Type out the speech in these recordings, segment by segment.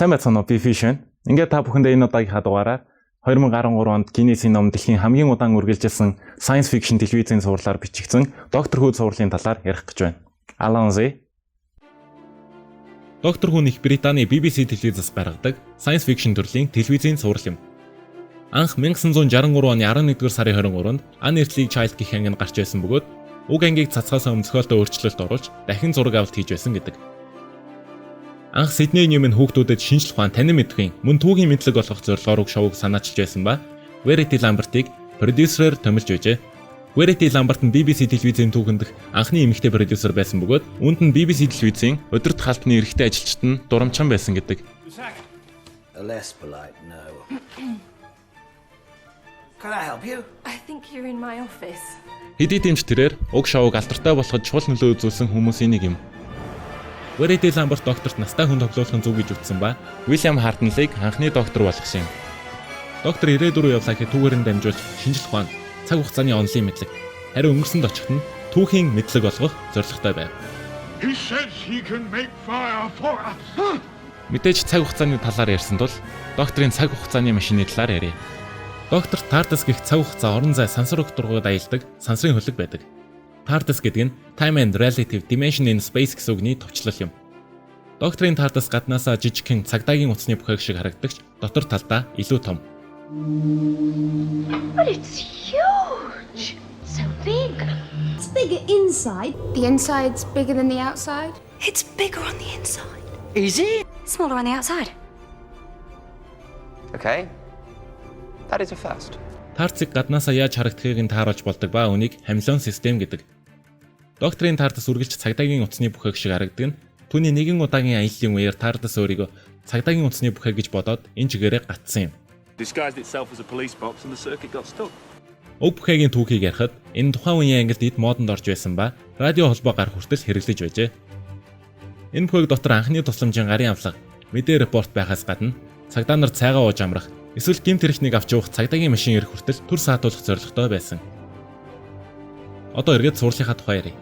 Сайн байцгаана уу, би Fish байна. Ингээд та бүхэндээ энэ удаагийнхаа дугаараар 2013 онд Гиннесийн ном дэлхийн хамгийн удаан үргэлжилсэн science fiction телевизийн сурлаар бичигдсэн Доктор Хүү сурлын талаар ярих гэж байна. Алонзи. Доктор Хүү их Британий BBC телевизээс гаргадаг science fiction төрлийн телевизийн сурал юм. Анх 1963 оны 11-р сарын 23-нд An Earthly Child гэх ангид гарч байсан бөгөөд уг ангийг цацхаас өмнө зохиолтой өөрчлөлт оруулж дахин зураг авалт хийж байсан гэдэг. Анх Сидней Ньюмэн хүүхдүүдэд шинжлэх ухаан танин мэдхийн мөн түүхийн мэдлэг болгох зорилгоор шоуг санаачилж байсан ба Verity Lambert-ыг продюсерээр томилж байжээ. Verity Lambert нь BBC телевизийн түүхэнд анхны эмэгтэй продюсер байсан бөгөөд үүнд нь BBC телевизийн өдөрт халтны эрэгтэй ажилчид нь дурамчхан байсан гэдэг. Less polite, no. Can I help you? I think you're in my office. Хэдий дэмж тэрээр уг шоуг алдартай болоход чухал нөлөө үзүүлсэн хүмүүсийн нэг юм. Verity Lambert докторт настай хүн тоглуулах нь зүг гэж үзсэн ба William Hartnell-ыг анхны доктор болгосон юм. Доктор 94 явлаа гэхэд түүгээр нь дамжуулж шинжлэх ухаан, цаг хугацааны онлын мэдлэг, харин өнгөрсөнд очихт нь түүхийн мэдлэг олгох зорилготой байв. He says he can make fire for us. Мэдээж цаг хугацааны талаар ярьсан тул докторын цаг хугацааны машины талаар ярив. Доктор TARDIS гэх цаг хугацаа орон зай сансар дургууд аялдаг сансрын хөлөг байдаг. TARDIS гэдэг нь Time and Relative Dimension in Space гэсэн үгний товчлол юм. Докторын TARDIS гаднаасаа жижигхэн цагдаагийн утасны бүхээг шиг харагдагч дотор талдаа илүү том. But it's huge. So big. It's bigger inside. The inside's bigger than the outside. It's bigger on the inside. Is it? Smaller on the outside. Okay. That is a first. TARDIS-ыг гаднаасаа яаж харагдахыг нь тааруулж болдог ба үнийг хамилон систем гэдэг. Докторын TARDIS үргэлж цагдаагийн утасны бүхээг шиг харагдаг нь түүний нэгэн удаагийн аяллаа үеэр TARDIS өөрийгөө цагдаагийн утасны бүхээг гэж бодоод энэ чигээрээ гатсан юм. Disguised itself as a police box and the circuit got stuck. Уг бүхээгийн түүхийг ярихад энэ тухайн үеийн ангилд эд модонд орж байсан ба радио холбоо гар хүртэл хэрэглэж байжээ. Энэ бүхээг дотор анхны тусламжийн гарын авлага, мэдээ репорт байхаас гадна цагдаа нар цайгаа ууж амрах, эсвэл гэмт хэрэгтнийг авч явах цагдаагийн машин ирэх хүртэл түр саатуулах зорилготой байсан. Одоо эргээд сурлынхаа тухай ярив.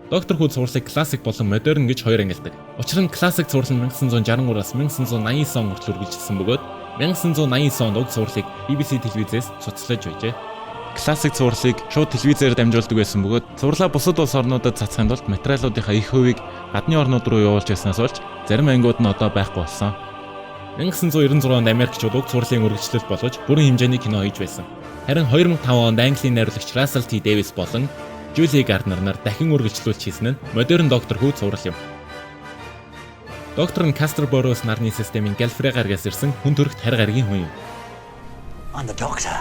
Доктор Хүү сурлыг классик болон модерн гэж хоёр ангилдаг. Учир нь классик сурлал 1963-аас 1989 он хүртэл үргэлжилсэн бөгөөд 1989 онд уг сурлыг BBC телевизээс цуцлаж байжээ. Классик сурлыг шууд телевизээр дамжуулдаг байсан бөгөөд сурлаа бусад улс орнуудад цацхын тулд материалуудынхаа их хувийг гадны орнууд руу явуулж байснаас болж зарим ангиуд нь одоо байхгүй болсон. 1996 онд Америкчууд уг сурлын үргэлжлэл болгож бүрэн хэмжээний кино хийж байсан. Харин 2005 онд Английн найруулагч Russell T Davies болон Julie Gardner нар дахин үргэлжлүүлж хийсэн нь модерн Доктор Хүү сурал юм. Доктор нь Castor Boros нарны системийн Gallifrey гаргаас ирсэн хүн төрөлт харь гаригийн хүн юм. I'm the Doctor.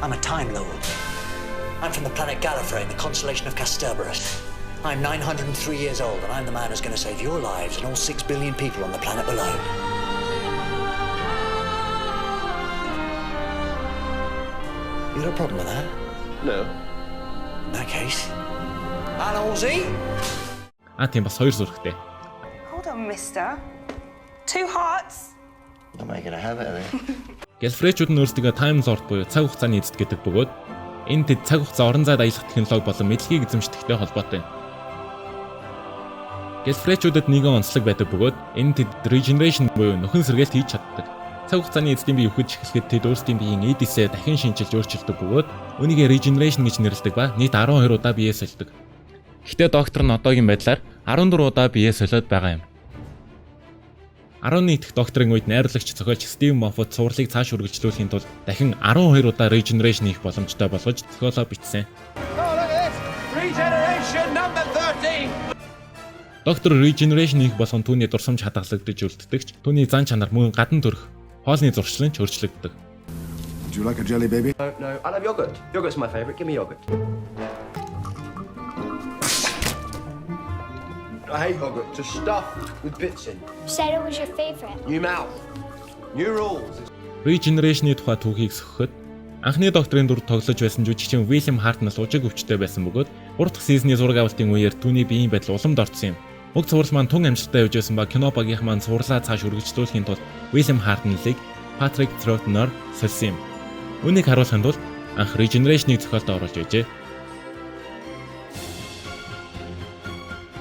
I'm a Time Lord. I'm from the planet Gallifrey in the constellation of Kasterborous. I'm 903 years old and I'm the man who's going to save your lives and all 6 billion people on the planet below. You got a problem with that? No. In that case, Alonzi? Тийм бас хоёр зүрхтэй. Hold on, mister. 2 hearts. I'm making a habit of it. Gallifrey-чууд нь өөрсдөө Time Lord буюу цаг хугацааны эзэд гэдэг бөгөөд энэ тэд цаг хугацаа орон зайд аялах технологи болон мэдлэгийг эзэмшдэгтэй холбоотой юм. Gallifrey-чуудад нэгэн онцлог байдаг бөгөөд энэ тэд regeneration буюу нөхөн сэргээлт хийж чаддаг. Цаг хугацааны эзэдийн бие үхэж эхлэхэд тэд өөрсдийн биеийн эдисээ дахин шинжилж өөрчилдөг бөгөөд үүнийг regeneration гэж нэрлэдэг ба нийт 12 удаа биеэ солидог. Гэхдээ доктор нь одоогийн байдлаар 14 удаа биеэ солиод байгаа юм. 11 дахь докторын үед найруулагч зохиолч Стив Моффат сурлыг цааш үргэлжлүүлэхийн тулд дахин 12 удаа regeneration хийх боломжтой болгож зохиолоо бичсэн. Regeneration number 13. Доктор regeneration хийх болгон түүний дурсамж хадгалагдаж үлддэгч түүний зан чанар мөн гадна төрөх хоолны зуршлын ч өөрчлөгддөг. Would you like a jelly, baby? No, I love yogurt. Yogurt's my favorite. Give me yogurt. I hate yogurt. Just stuffed with bits in. Said it was your favorite. New mouth. New rules. Regeneration-ы тухай түүхийг сөхөхөд анхны докторын дүр тоглож байсан жүжигчин William Hartnell ужиг өвчтэй байсан бөгөөд 3 дахь сизны зураг авалтын үеэр түүний биеийн байдал уламд орсон юм. Уг сурал маань тун амжилттай явж байсан ба кино багийнх маань сурлаа цааш үргэлжлүүлэхийн тулд William Hartnell-ыг Patrick Troughton-оор сольсон юм. Үүнийг харуулахын тулд анх regeneration-ыг зохиолд оруулж байжээ.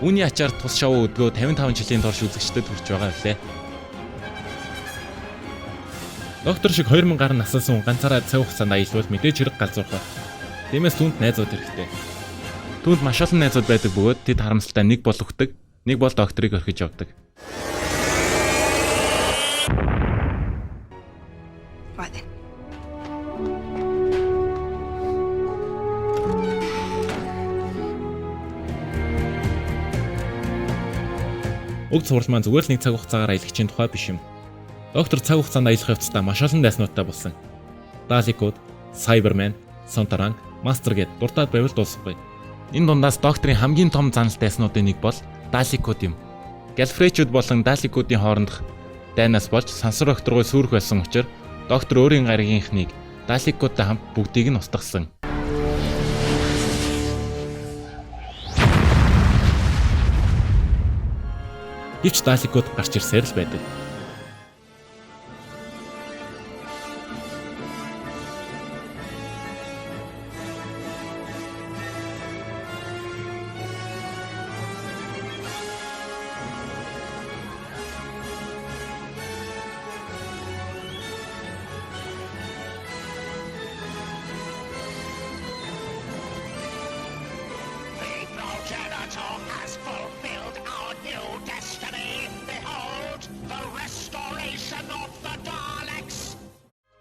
Үүний ачаар тус шоу өдгөө 55 жилийн турш үзэгчдэд хүрч байгаа билээ. Доктор шиг 2000 гаруй насалсан хүн ганцаараа цаг хугацаанд аялвал мэдээж хэрэг галзуурах байх. Тиймээс түүнд найзууд хэрэгтэй. Түүнд маш олон найзууд байдаг бөгөөд тэд харамсалтай нэг бол өгдөг, нэг бол докторыг орхиж явдаг. Right then. Уг цуврал маань зүгээр л нэг цаг хугацаагаар аялагчийн тухай биш юм. Доктор цаг хугацаанд аялах явцдаа маш олон дайснуудтай болсон. Даликууд, Cyberman, Sontarang, Master гэд дуртад байвал дуусахгүй. Энэ дундаас докторын хамгийн том занал дайснуудын нэг бол Даликууд юм. Галфречүүд болон Даликуудын хоорондох дайнаас болж сансар окторгой сүрэх байсан учраас доктор өөрийн гаригийнхнийг Даликуудтай хамт бүгдийг нь устгасан. Гэвч Даликууд гарч ирсээр л байдаг.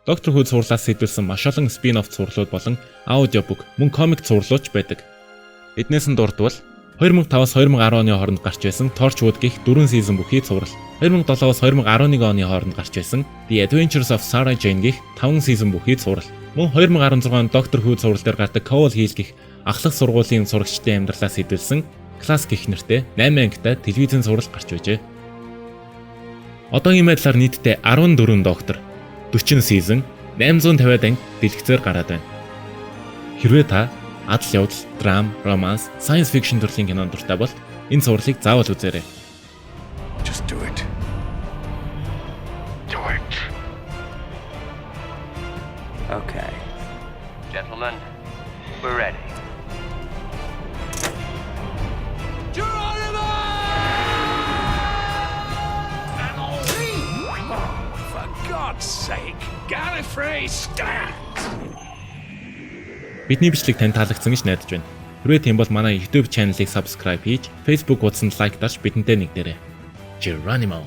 Доктор Хүү цувралаас сэдвэлсэн маш олон спин-офф цувралууд болон аудиобук, мөн комик цувралууч байдаг. Эднээс нь дурдвал 2005-аас 2010 оны хооронд гарч байсан Torchwood гэх 4 сизон бүхий цуврал, 2007-аас 2011 оны хооронд гарч байсан The Adventures of Sarah Jane гэх 5 сизон бүхий цуврал, мөн 2016 онд Доктор Хүү цуврал дээр гардаг Cowell Hill гэх ахлах сургуулийн сурагчдын амьдралаас сэдвэлсэн Class гэх нэртэй 8 ангитай телевизэн цуврал гарч байжээ. Одоогийн байдлаар нийтдээ 14 доктор, 40 сизон, 850 анги дэлгэцээр гараад байна. Хэрвээ та адал явдал, драм, романс, science fiction төрлийн кинонд дуртай бол энэ цувралыг заавал үзээрэй. Just do it. Do it. Okay. Gentlemen, we're ready. Sake, Gallifrey stand! Бидний бичлэг танд таалагдсан гэж найдаж байна. Хэрвээ тийм бол манай YouTube channel-ыг subscribe хийж, Facebook хуудсанд лайк дарж бидэнтэй нэгдээрэй. Geronimo